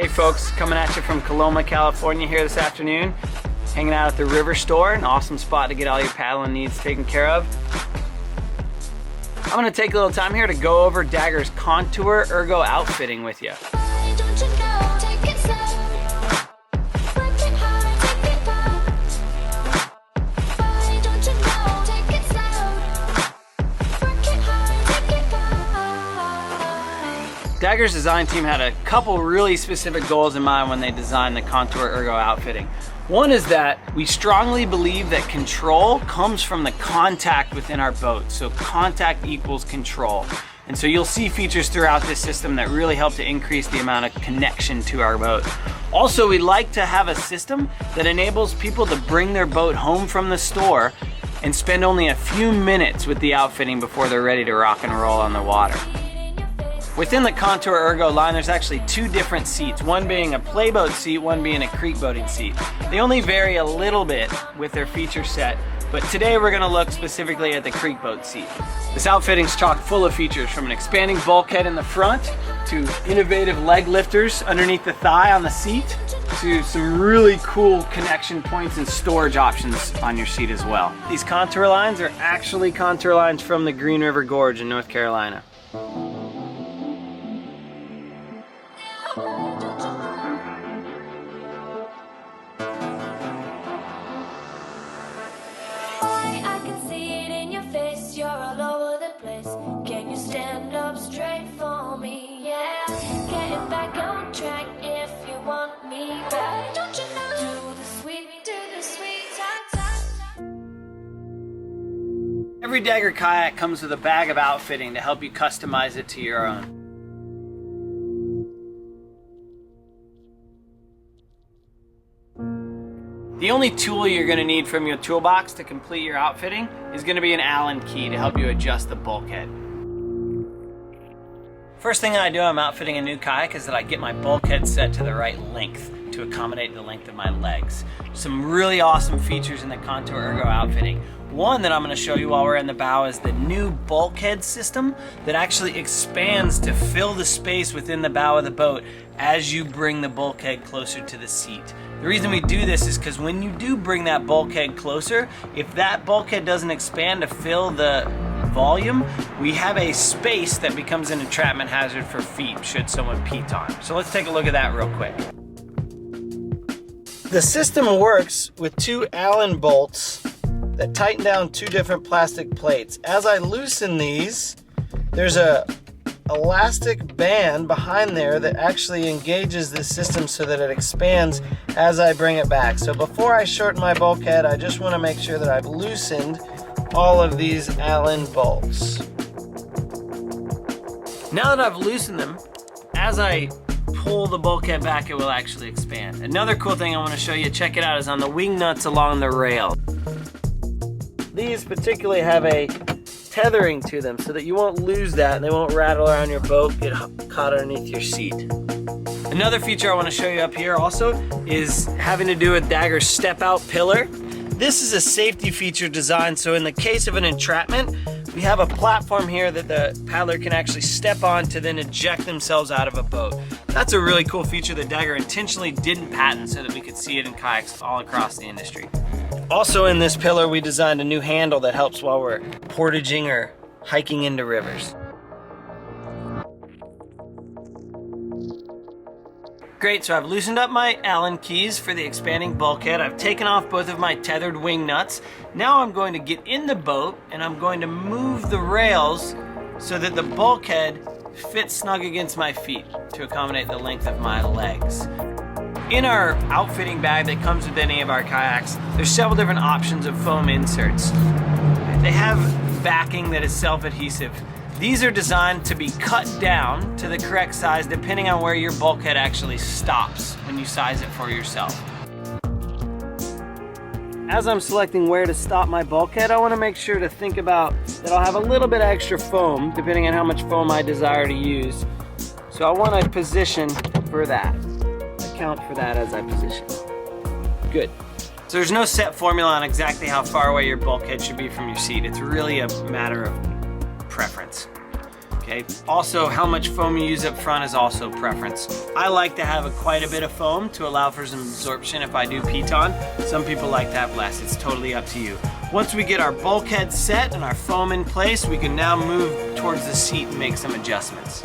Hey folks, coming at you from Coloma, California here this afternoon. Hanging out at the River Store, an awesome spot to get all your paddling needs taken care of. I'm gonna take a little time here to go over Dagger's Contour Ergo outfitting with you. Dagger's design team had a couple really specific goals in mind when they designed the Contour Ergo outfitting. One is that we strongly believe that control comes from the contact within our boat. So contact equals control. And so you'll see features throughout this system that really help to increase the amount of connection to our boat. Also, we like to have a system that enables people to bring their boat home from the store and spend only a few minutes with the outfitting before they're ready to rock and roll on the water. Within the Contour Ergo line, there's actually two different seats, one being a playboat seat, one being a creek boating seat. They only vary a little bit with their feature set, but today we're gonna look specifically at the creek boat seat. This outfitting's chock full of features, from an expanding bulkhead in the front, to innovative leg lifters underneath the thigh on the seat, to some really cool connection points and storage options on your seat as well. These contour lines are actually contour lines from the Green River Gorge in North Carolina. Every Dagger kayak comes with a bag of outfitting to help you customize it to your own. The only tool you're going to need from your toolbox to complete your outfitting is going to be an Allen key to help you adjust the bulkhead. First thing I do when I'm outfitting a new kayak is that I get my bulkhead set to the right length to accommodate the length of my legs. Some really awesome features in the Contour Ergo outfitting. One that I'm going to show you while we're in the bow is the new bulkhead system that actually expands to fill the space within the bow of the boat as you bring the bulkhead closer to the seat. The reason we do this is because when you do bring that bulkhead closer, if that bulkhead doesn't expand to fill the volume, we have a space that becomes an entrapment hazard for feet should someone peat on. So let's take a look at that real quick. The system works with two Allen bolts that tighten down two different plastic plates. As I loosen these, there's a elastic band behind there that actually engages this system so that it expands as I bring it back. So before I shorten my bulkhead, I just want to make sure that I've loosened all of these Allen bolts. Now that I've loosened them, as I pull the bulkhead back, it will actually expand. Another cool thing I want to show you, check it out, is on the wing nuts along the rail. These particularly have a tethering to them so that you won't lose that and they won't rattle around your boat, get caught underneath your seat. Another feature I want to show you up here also is having to do with Dagger's step out pillar. This is a safety feature designed so in the case of an entrapment, we have a platform here that the paddler can actually step on to then eject themselves out of a boat. That's a really cool feature that Dagger intentionally didn't patent so that we could see it in kayaks all across the industry. Also in this pillar, we designed a new handle that helps while we're portaging or hiking into rivers. Great, so I've loosened up my Allen keys for the expanding bulkhead. I've taken off both of my tethered wing nuts. Now I'm going to get in the boat and I'm going to move the rails so that the bulkhead fits snug against my feet to accommodate the length of my legs. In our outfitting bag that comes with any of our kayaks, there's several different options of foam inserts. They have backing that is self-adhesive. These are designed to be cut down to the correct size depending on where your bulkhead actually stops when you size it for yourself. As I'm selecting where to stop my bulkhead, I want to make sure to think about that I'll have a little bit of extra foam depending on how much foam I desire to use. So I want to position for that. Account for that as I position. Good. So there's no set formula on exactly how far away your bulkhead should be from your seat. It's really a matter of preference. Okay, Okay. Also, how much foam you use up front is also preference. I like to have quite a bit of foam to allow for some absorption if I do piton. Some people like to have less. It's totally up to you. Once we get our bulkhead set and our foam in place, we can now move towards the seat and make some adjustments.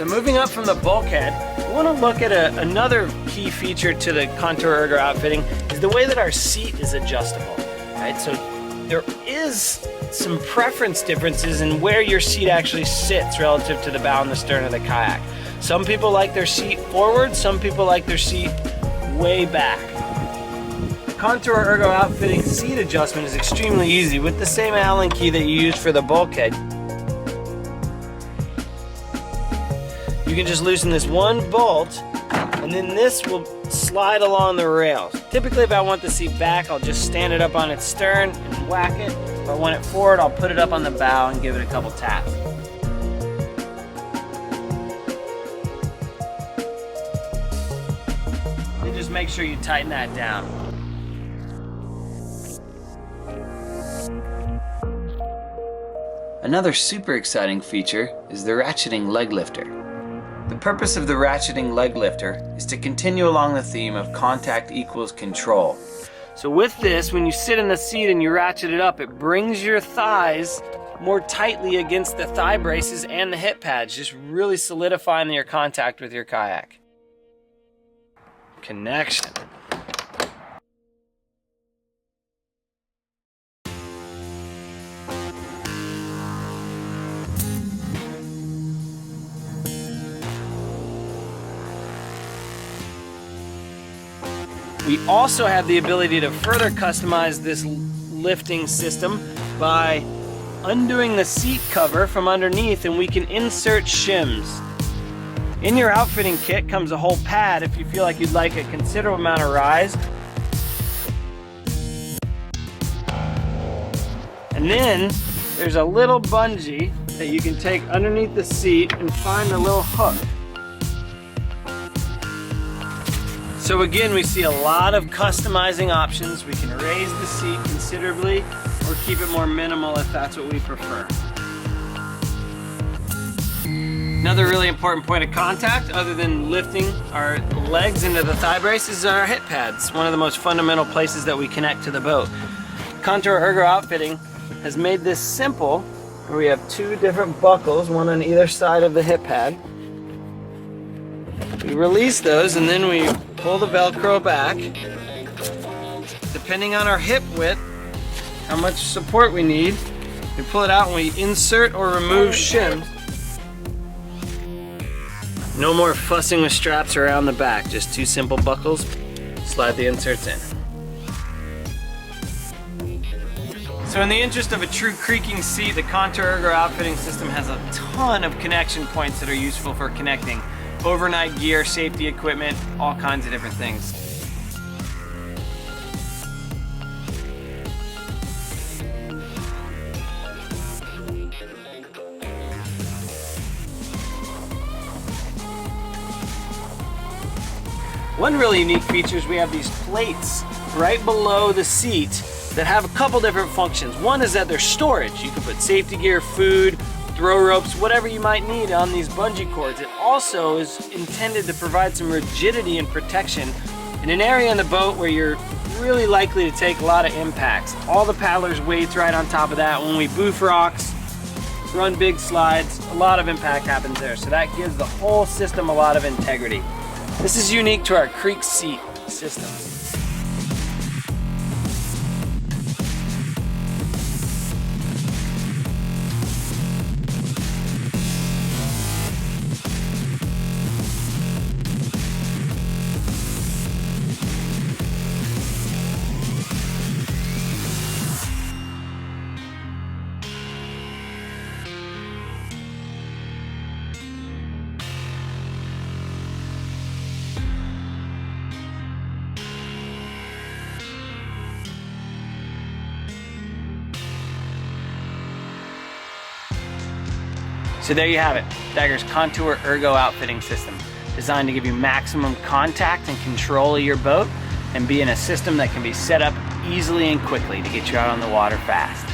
So moving up from the bulkhead, we want to look at another key feature to the Contour Ergo outfitting is the way that our seat is adjustable, right? So there is some preference differences in where your seat actually sits relative to the bow and the stern of the kayak. Some people like their seat forward, some people like their seat way back. The Contour Ergo outfitting seat adjustment is extremely easy with the same Allen key that you use for the bulkhead. You can just loosen this one bolt, and then this will slide along the rails. Typically, if I want the seat back, I'll just stand it up on its stern and whack it. If I want it forward, I'll put it up on the bow and give it a couple taps. And just make sure you tighten that down. Another super exciting feature is the ratcheting leg lifter. The purpose of the ratcheting leg lifter is to continue along the theme of contact equals control. So with this, when you sit in the seat and you ratchet it up, it brings your thighs more tightly against the thigh braces and the hip pads, just really solidifying your contact with your kayak. Connection. We also have the ability to further customize this lifting system by undoing the seat cover from underneath, and we can insert shims. In your outfitting kit comes a whole pad if you feel like you'd like a considerable amount of rise. And then there's a little bungee that you can take underneath the seat and find a little hook. So again, we see a lot of customizing options. We can raise the seat considerably or keep it more minimal if that's what we prefer. Another really important point of contact, other than lifting our legs into the thigh braces, is our hip pads. One of the most fundamental places that we connect to the boat. Contour Ergo outfitting has made this simple, where we have two different buckles, one on either side of the hip pad. We release those and then we pull the Velcro back. Depending on our hip width, how much support we need, we pull it out and we insert or remove shims. No more fussing with straps around the back, just two simple buckles, slide the inserts in. So in the interest of a true creaking seat, the Contour Ergo outfitting system has a ton of connection points that are useful for connecting overnight gear, safety equipment, all kinds of different things. One really unique feature is we have these plates right below the seat that have a couple different functions. One is that they're storage. You can put safety gear, food, throw ropes, whatever you might need on these bungee cords. It also is intended to provide some rigidity and protection in an area in the boat where you're really likely to take a lot of impacts. All the paddlers' weight's right on top of that. When we boof rocks, run big slides, a lot of impact happens there. So that gives the whole system a lot of integrity. This is unique to our creek seat system. So there you have it, Dagger's Contour Ergo outfitting system, designed to give you maximum contact and control of your boat and be in a system that can be set up easily and quickly to get you out on the water fast.